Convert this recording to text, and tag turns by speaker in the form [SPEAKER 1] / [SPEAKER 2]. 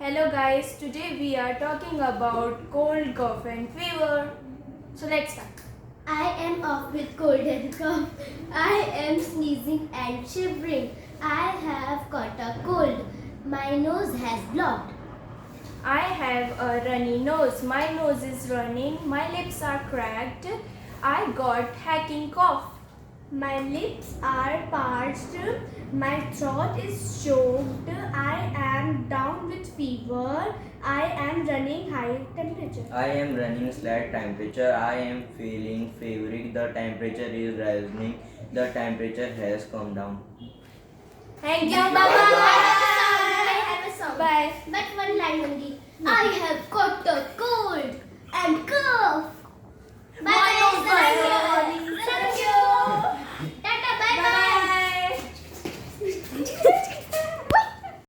[SPEAKER 1] Hello guys, today we are talking about cold, cough and fever. So let's start.
[SPEAKER 2] I am off with cold and cough. I am sneezing and shivering. I have caught a cold. My nose has blocked.
[SPEAKER 1] I have a runny nose. My nose is running. My lips are cracked. I got hacking cough.
[SPEAKER 2] My lips are parched. My throat is choked. I am down with fever. I am running high temperature.
[SPEAKER 3] I am running slight temperature. I am feeling feverish. The temperature is rising. The temperature has come down.
[SPEAKER 1] Thank you.
[SPEAKER 2] I have a song.
[SPEAKER 1] Bye.
[SPEAKER 2] But one line only. I have caught a cold and cough.
[SPEAKER 1] My nose is running.